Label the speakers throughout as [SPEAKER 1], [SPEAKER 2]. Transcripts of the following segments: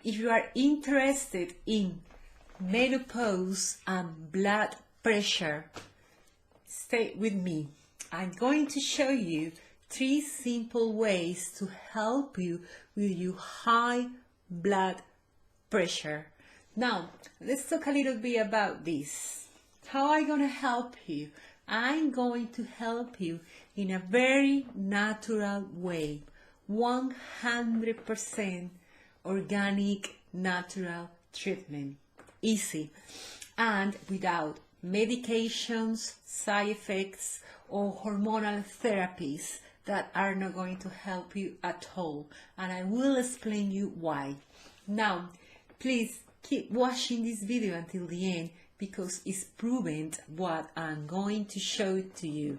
[SPEAKER 1] if you are interested in menopause and blood pressure, stay with me. I'm going to show you 3 simple ways to help you with your high blood pressure. Now, let's talk a little bit about this. How am I going to help you? I'm going to help you in a very natural way, 100% organic natural treatment, easy, and without medications, side effects, or hormonal therapies that are not going to help you at all. And I will explain you why. Now, please keep watching this video until the end, because it's proven what I'm going to show to you.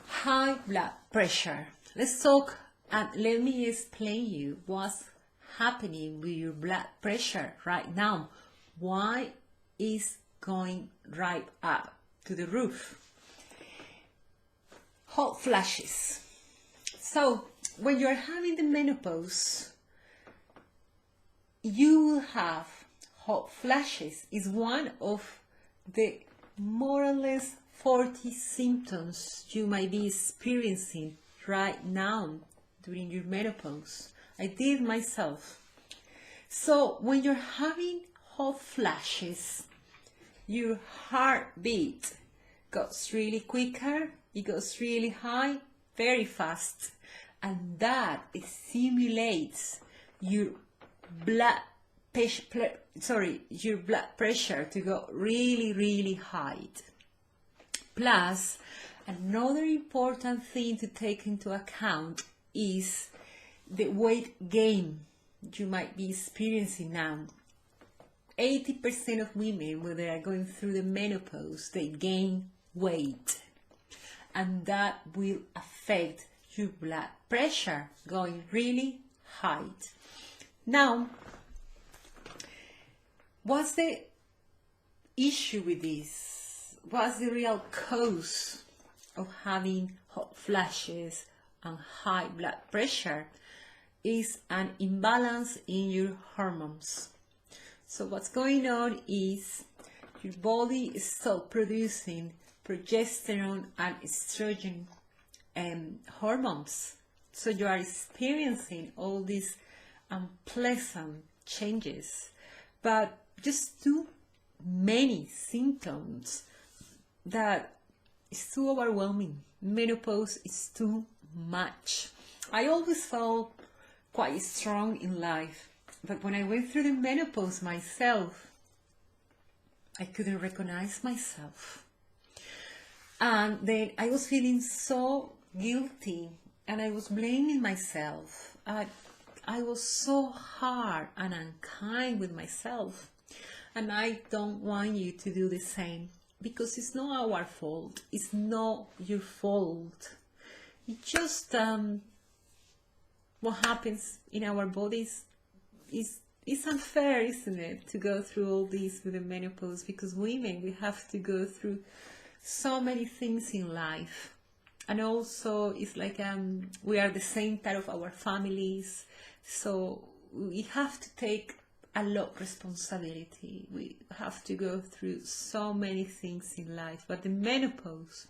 [SPEAKER 1] High blood pressure. Let's talk and let me explain you what's happening with your blood pressure right now. Why is going right up to the roof? Hot flashes. So when you're having the menopause, you will have hot flashes. Is one of the more or less 40 symptoms you might be experiencing right now during your menopause. I did myself. So when you're having hot flashes, your heartbeat goes really quicker, it goes really high, very fast, and that stimulates your blood pressure to go really high. Plus, another important thing to take into account is the weight gain you might be experiencing now. 80% of women, when they are going through the menopause, they gain weight, and that will affect your blood pressure going really high. Now, what's the issue with this? What's the real cause of having hot flashes and high blood pressure? Is an imbalance in your hormones. So what's going on is your body is still producing progesterone and estrogen hormones. So you are experiencing all these unpleasant changes, but just too many symptoms that is too overwhelming. Menopause is too much. I always felt quite strong in life, but when I went through the menopause myself, I couldn't recognize myself. And then I was feeling so guilty, and I was blaming myself. I was so hard and unkind with myself, and I don't want you to do the same, because it's not our fault. It's not your fault. It's just what happens in our bodies is unfair, isn't it, to go through all this with the menopause, because women, we have to go through so many things in life. And also it's like we are the center of our families, so we have to take a lot of responsibility. We have to go through so many things in life. But the menopause,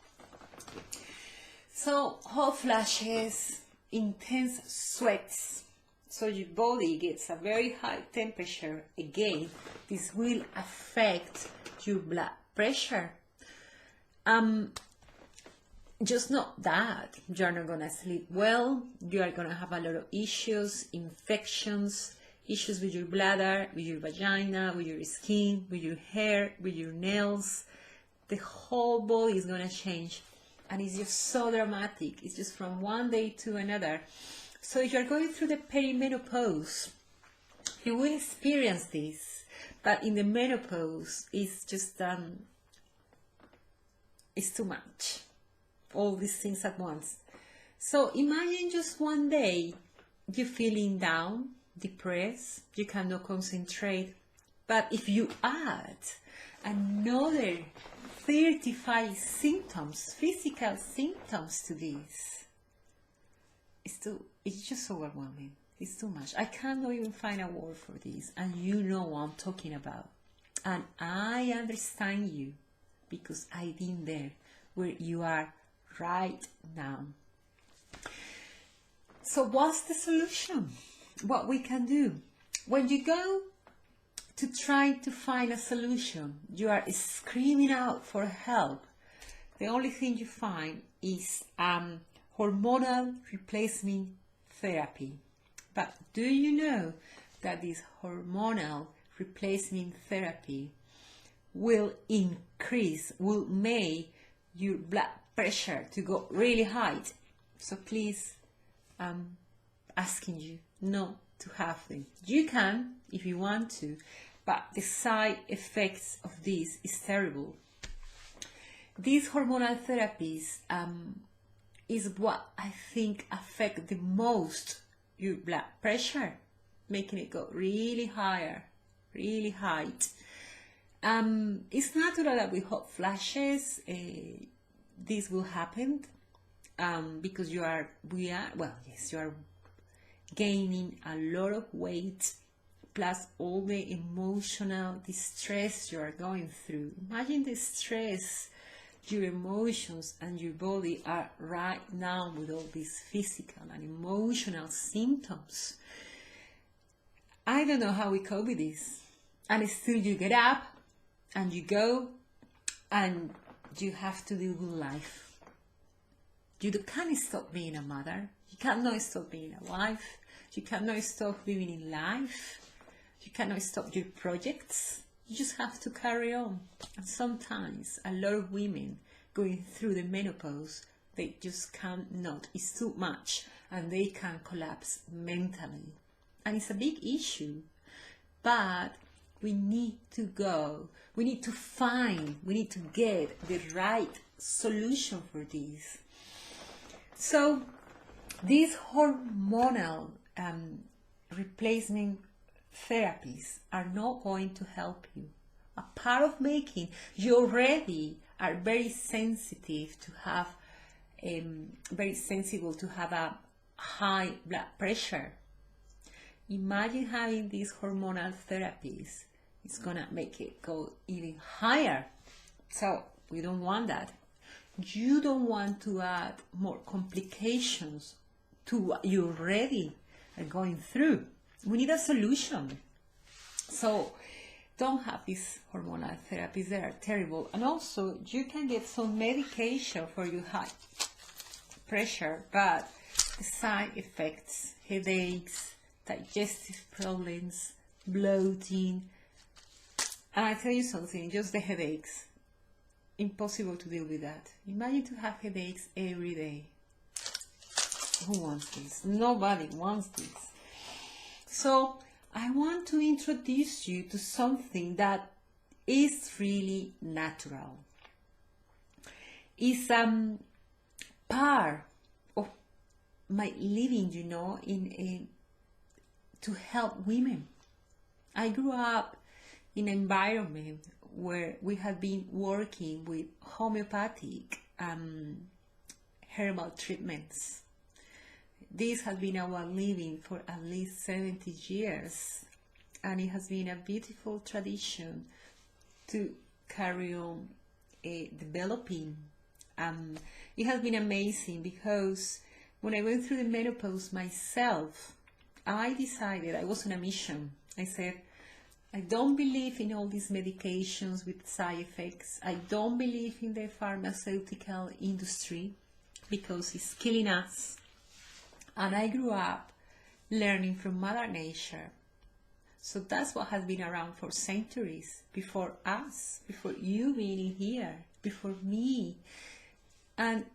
[SPEAKER 1] so hot flashes, intense sweats, so your body gets a very high temperature. Again, this will affect your blood pressure. Just not that, you're not gonna sleep well, you are gonna have a lot of issues, infections, issues with your bladder, with your vagina, with your skin, with your hair, with your nails. The whole body is gonna change, and it's just so dramatic. It's just from one day to another. So if you're going through the perimenopause, you will experience this, but in the menopause, it's just it's too much. All these things at once. So imagine just one day you're feeling down, depressed, you cannot concentrate. But if you add another 35 symptoms, physical symptoms to this, it's just overwhelming. It's too much. I cannot even find a word for this, and you know what I'm talking about. And I understand you because I've been there where you are right now. So what's the solution? What we can do? When you go to try to find a solution, you are screaming out for help. The only thing you find is hormonal replacement therapy. But do you know that this hormonal replacement therapy will make your blood pressure to go really high? So please, I'm asking you not to have them. You can if you want to, but the side effects of this is terrible. These hormonal therapies is what I think affect the most your blood pressure, making it go really higher, really high. It's natural that with hot flashes this will happen because you are gaining a lot of weight, plus all the emotional distress you are going through. Imagine the stress your emotions and your body are right now with all these physical and emotional symptoms. I don't know how we cope with this. And still you get up and you go and you have to deal with life. You can't stop being a mother. You cannot stop being a wife. You cannot stop living in life. You cannot stop your projects. You just have to carry on. And sometimes a lot of women going through the menopause, they just cannot. It's too much and they can collapse mentally. And it's a big issue. But we need to go. We need to get the right solution for this. So these hormonal replacement therapies are not going to help you. A part of making you already are very sensitive to have a high blood pressure. Imagine having these hormonal therapies. It's gonna make it go even higher. So we don't want that. You don't want to add more complications to what you already are going through. We need a solution. So don't have these hormonal therapies. They are terrible. And also you can get some medication for your high pressure, but the side effects, headaches, digestive problems, bloating. And I tell you something, just the headaches, impossible to deal with that. Imagine to have headaches every day. Who wants this? Nobody wants this. So I want to introduce you to something that is really natural. It's part of my living, to help women. I grew up in an environment where we had been working with homeopathic herbal treatments. This has been our living for at least 70 years, and it has been a beautiful tradition to carry on developing. It has been amazing because when I went through the menopause myself, I decided, I was on a mission. I said, I don't believe in all these medications with side effects. I don't believe in the pharmaceutical industry because it's killing us. And I grew up learning from Mother Nature. So that's what has been around for centuries, before us, before you being here, before me. And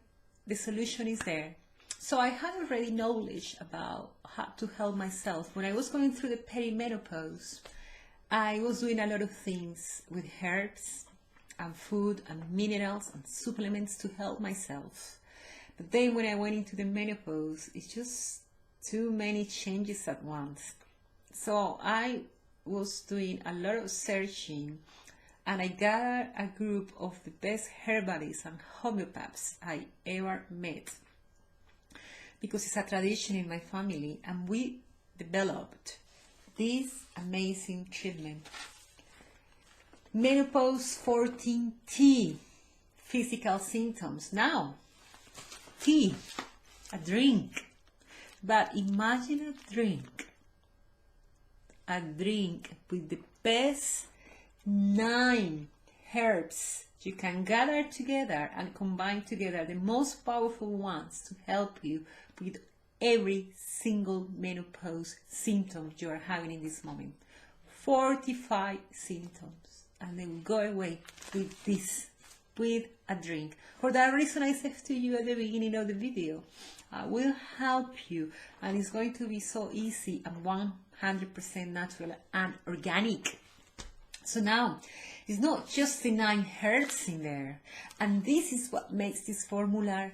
[SPEAKER 1] the solution is there. So I had already knowledge about how to help myself. When I was going through the perimenopause, I was doing a lot of things with herbs and food and minerals and supplements to help myself. But then when I went into the menopause, it's just too many changes at once. So I was doing a lot of searching, and I gathered a group of the best herbalists and homeopaths I ever met. Because it's a tradition in my family, and we developed this amazing treatment. Menopause 14T, physical symptoms. Now, tea, a drink. But imagine a drink with the best 9 herbs you can gather together and combine together, the most powerful ones to help you with every single menopause symptom you are having in this moment. 45 symptoms, and they will go away with this, with a drink. For that reason, I said to you at the beginning of the video, I will help you, and it's going to be so easy and 100% natural and organic. So now, it's not just the 9 herbs in there, and this is what makes this formula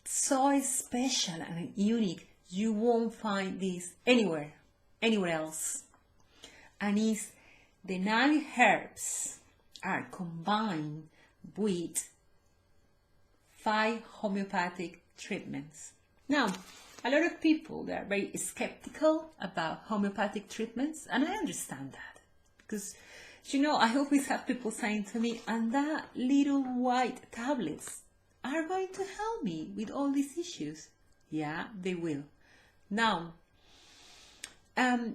[SPEAKER 1] so special and unique. You won't find this anywhere else. And it's the 9 herbs are combined with 5 homeopathic treatments. Now, a lot of people, they are very skeptical about homeopathic treatments, and I understand that, because you know, I always have people saying to me, and that little white tablets are going to help me with all these issues. Yeah, they will. Now, I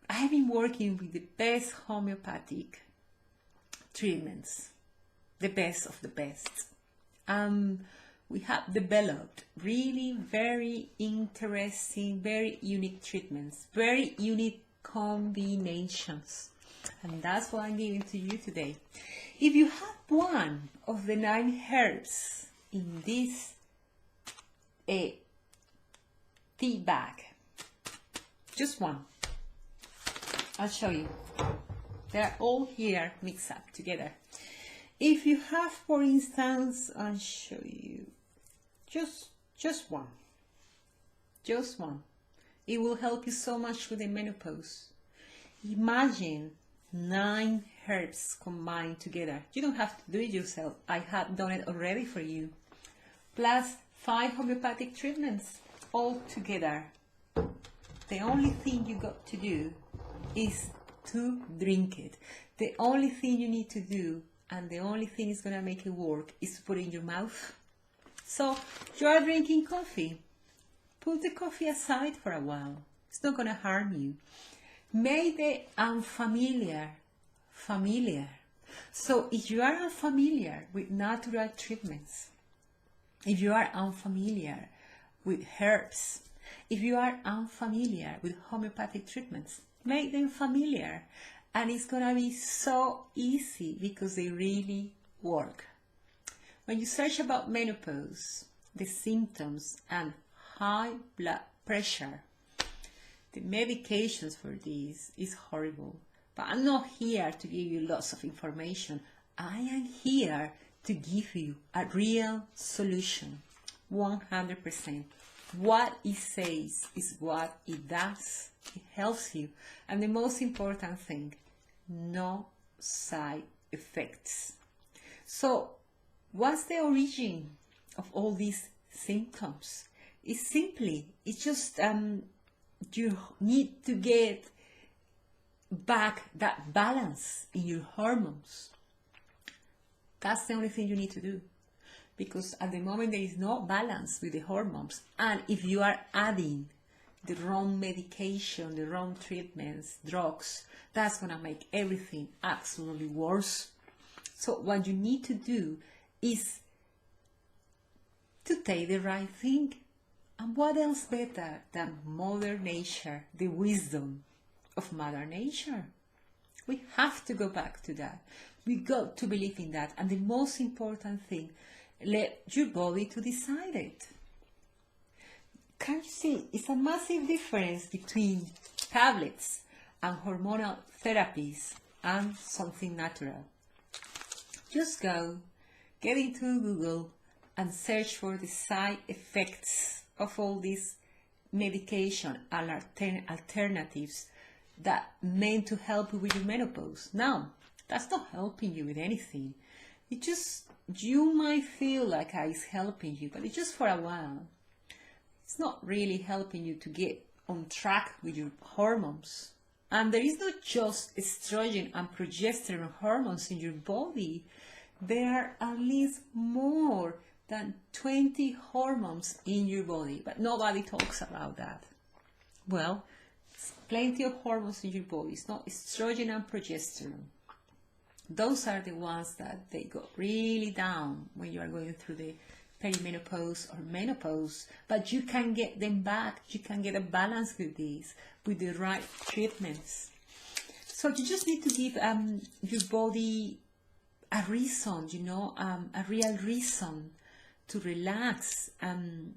[SPEAKER 1] have been working with the best homeopathic treatments, the best of the best. We have developed really very interesting, very unique treatments, very unique combinations. And that's what I'm giving to you today. If you have one of the 9 herbs in this tea bag, just one, I'll show you. They're all here mixed up together. If you have, for instance, I'll show you just one. It will help you so much with the menopause. Imagine 9 herbs combined together. You don't have to do it yourself. I have done it already for you. Plus 5 homeopathic treatments all together. The only thing you got to do is to drink it. The only thing you need to do, and the only thing is going to make it work, is to put it in your mouth. So you are drinking coffee. Put the coffee aside for a while. It's not going to harm you. Make the unfamiliar familiar. So if you are unfamiliar with natural treatments, if you are unfamiliar with herbs, if you are unfamiliar with homeopathic treatments, make them familiar, and it's gonna be so easy because they really work. When you search about menopause, the symptoms, and high blood pressure, the medications for this is horrible. But I'm not here to give you lots of information. I am here to give you a real solution, 100%. What it says is what it does. It helps you. And the most important thing, no side effects. So, what's the origin of all these symptoms? It's just you need to get back that balance in your hormones. That's the only thing you need to do. Because at the moment there is no balance with the hormones. And if you are adding the wrong medication, the wrong treatments, drugs, that's going to make everything absolutely worse. So what you need to do is to take the right thing. And what else better than Mother Nature, the wisdom of Mother Nature? We have to go back to that. We got to believe in that. And the most important thing, let your body to decide it. Can you see? It's a massive difference between tablets and hormonal therapies and something natural. Just go, get into Google and search for the side effects of all these medication and alternatives that meant to help you with your menopause. Now, that's not helping you with anything. It just, you might feel like it's helping you, but it's just for a while. It's not really helping you to get on track with your hormones. And there is not just estrogen and progesterone hormones in your body. There are at least more than 20 hormones in your body, but nobody talks about that. Well, there's plenty of hormones in your body. It's not estrogen and progesterone. Those are the ones that they go really down when you are going through the perimenopause or menopause, but you can get them back. You can get a balance with these, with the right treatments. So you just need to give your body a reason, you know, a real reason to relax and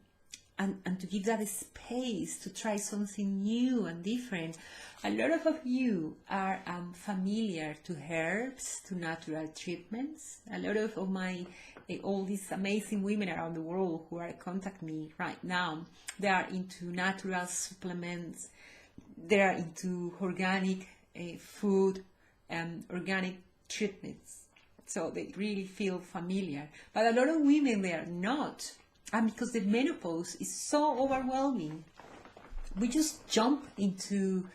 [SPEAKER 1] to give that space to try something new and different. A lot of you are familiar to herbs, to natural treatments. A lot of my all these amazing women around the world who are contacting me right now, they are into natural supplements, they are into organic food and organic treatments. So they really feel familiar. But a lot of women, they are not. And because the menopause is so overwhelming, we just jump into,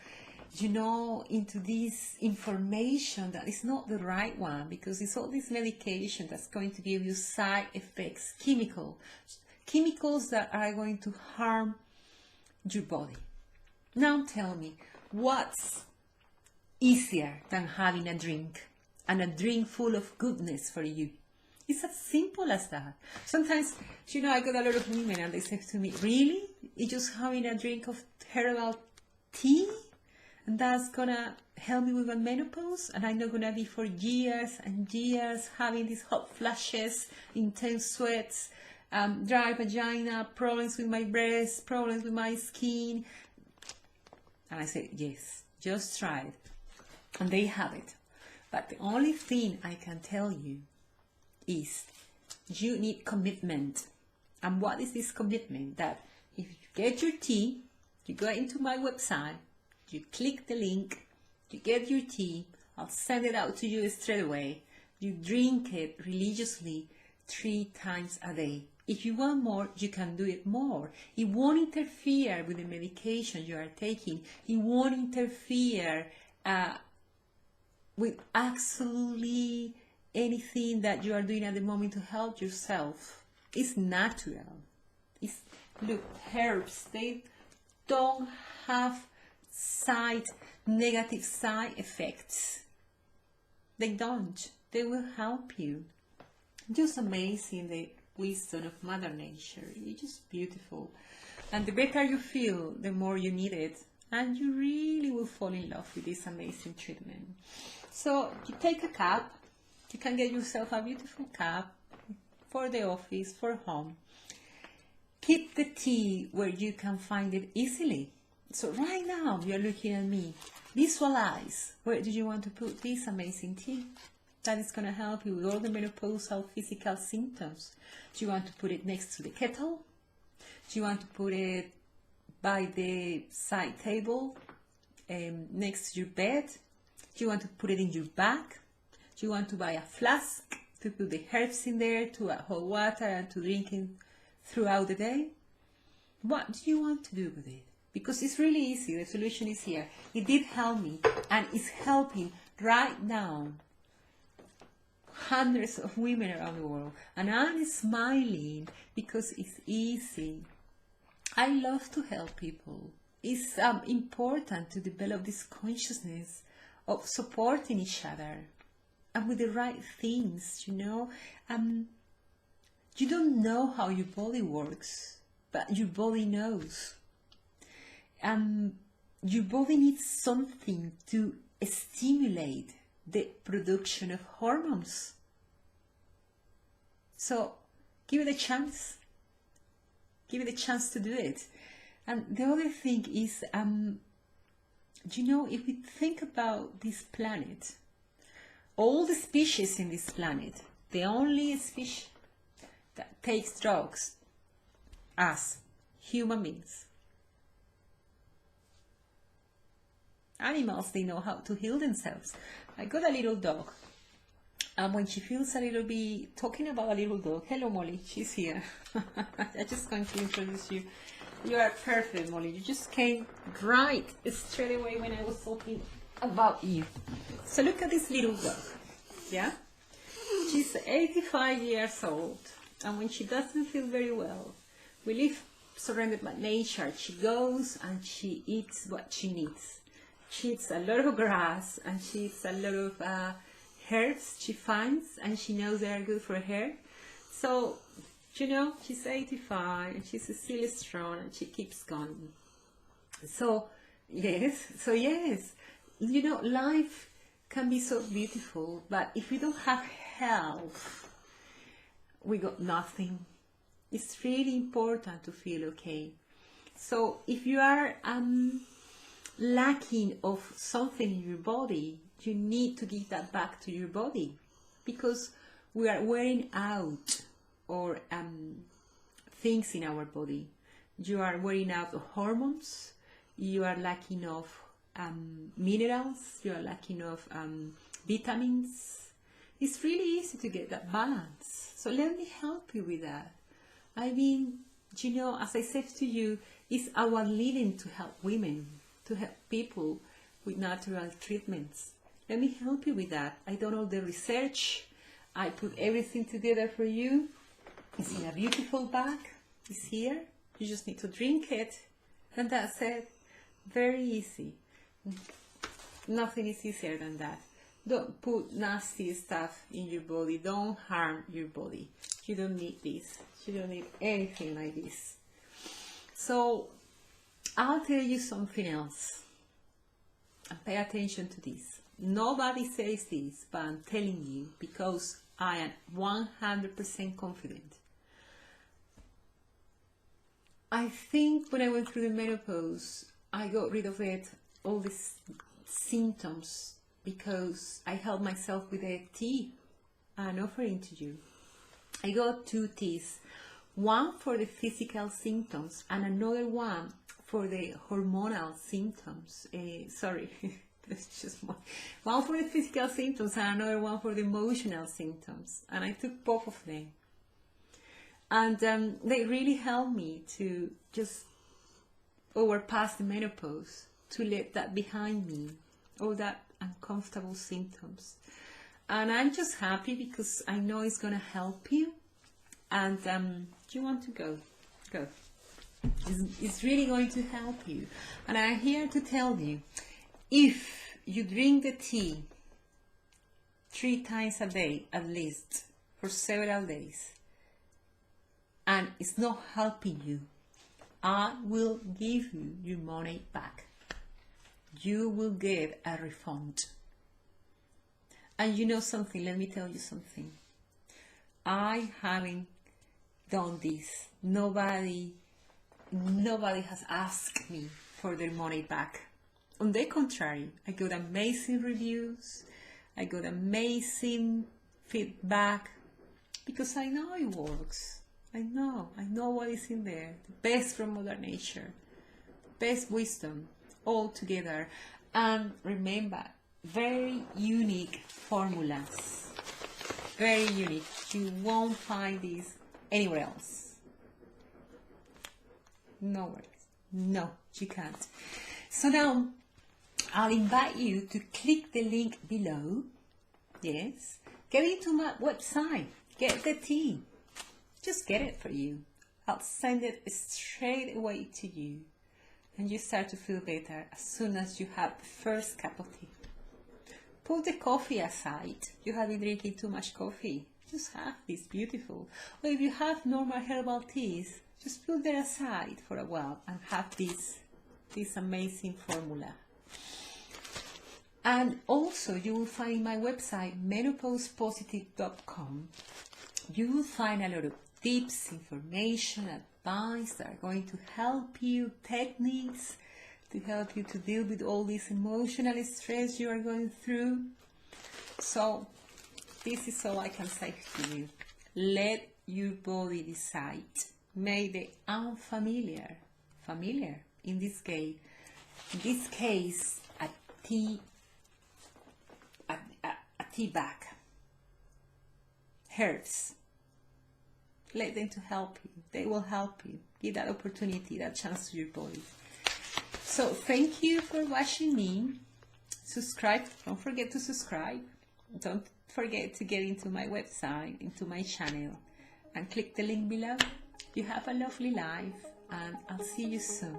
[SPEAKER 1] you know, into this information that is not the right one, because it's all this medication that's going to give you side effects, chemicals that are going to harm your body. Now tell me, what's easier than having a drink, and a drink full of goodness for you? It's as simple as that. Sometimes, you know, I got a lot of women and they say to me, really? You're just having a drink of herbal tea? And that's gonna help me with my menopause? And I'm not gonna be for years and years having these hot flashes, intense sweats, dry vagina, problems with my breasts, problems with my skin? And I said, yes, just try it. And they have it. But the only thing I can tell you is you need commitment. And what is this commitment? That if you get your tea, you go into my website, you click the link, you get your tea, I'll send it out to you straight away. You drink it religiously 3 times a day. If you want more, you can do it more. It won't interfere with the medication you are taking. It won't interfere with absolutely anything that you are doing at the moment to help yourself. It's natural. Look, herbs, they don't have negative side effects. They don't. They will help you. Just amazing, the wisdom of Mother Nature. It's just beautiful. And the better you feel, the more you need it. And you really will fall in love with this amazing treatment. So you take a cup. You can get yourself a beautiful cup for the office, for home. Keep the tea where you can find it easily. So right now you're looking at me. Visualize, where do you want to put this amazing tea? That is going to help you with all the menopausal physical symptoms. Do you want to put it next to the kettle? Do you want to put it by the side table, next to your bed? Do you want to put it in your bag? Do you want to buy a flask to put the herbs in there, to hot water and to drink it throughout the day? What do you want to do with it? Because it's really easy. The solution is here. It did help me, and it's helping right now hundreds of women around the world. And I'm smiling because it's easy. I love to help people. It's important to develop this consciousness of supporting each other. And with the right things, you know. You don't know how your body works, but your body knows. Your body needs something to stimulate the production of hormones. So give it a chance. Give it a chance to do it. And the other thing is, you know, if we think about this planet, all the species in this planet, the only species that takes drugs, us, human beings. Animals, they know how to heal themselves. I got a little dog, And when she feels a little bit, talking about a little dog, hello Molly, she's here. I just going to introduce you. You are perfect, Molly. You just came right straight away when I was talking about you. So look at this little dog, yeah? She's 85 years old, and when she doesn't feel very well, we live surrounded by nature. She goes and she eats what she needs. She eats a lot of grass, and she eats a lot of herbs she finds, and she knows they are good for her. So, you know, she's 85 and she's still strong and she keeps going. So yes, you know, life can be so beautiful, but if we don't have health, we got nothing. It's really important to feel okay. So if you are lacking of something in your body, you need to give that back to your body, because we are wearing out or things in our body. You are wearing out of hormones, you are lacking of minerals, you are lacking of vitamins. It's really easy to get that balance. So let me help you with that. I mean, you know, as I said to you, it's our living to help women, to help people with natural treatments. Let me help you with that. I done all the research. I put everything together for you. It's in a beautiful bag. It's here. You just need to drink it. And that's it. Very easy. Nothing is easier than that. Don't put nasty stuff in your body. Don't harm your body. You don't need this. You don't need anything like this. So I'll tell you something else. And pay attention to this. Nobody says this, but I'm telling you because I am 100% confident. I think when I went through the menopause, I got rid of it, all these symptoms, because I helped myself with a tea I'm offering to you. I got 2 teas, one for the physical symptoms and another one for the hormonal symptoms. Sorry, that's just one for the physical symptoms and another one for the emotional symptoms. And I took both of them. And they really helped me to just overpass the menopause, to let that behind me, all that uncomfortable symptoms. And I'm just happy because I know it's going to help you. And do you want to go? Go. It's really going to help you. And I'm here to tell you, if you drink the tea 3 times a day at least for several days, and it's not helping you, I will give you your money back. You will get a refund. And you know something, let me tell you something. I haven't done this. Nobody has asked me for their money back. On the contrary, I got amazing reviews. I got amazing feedback because I know it works. I know what is in there. The best from Mother Nature, best wisdom, all together. And remember, very unique formulas. Very unique. You won't find these anywhere else. Nowhere. No, you can't. So now, I'll invite you to click the link below. Yes. Get into my website. Get the tea. Just get it for you. I'll send it straight away to you. And you start to feel better as soon as you have the first cup of tea. Put the coffee aside. You have been drinking too much coffee. Just have this beautiful. Or if you have normal herbal teas, just put them aside for a while and have this amazing formula. And also you will find my website menopausepositive.com. You will find a lot of tips, information, advice that are going to help you, techniques to help you to deal with all this emotional stress you are going through. So this is all I can say to you. Let your body decide. Make the unfamiliar familiar. In this case, a tea bag. herbs. Let them to help you. They will help you. Give that opportunity, that chance to your body. So thank you for watching me. Subscribe. Don't forget to subscribe. Don't forget to get into my website, into my channel, and click the link below. You have a lovely life, and I'll see you soon.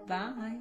[SPEAKER 1] Bye.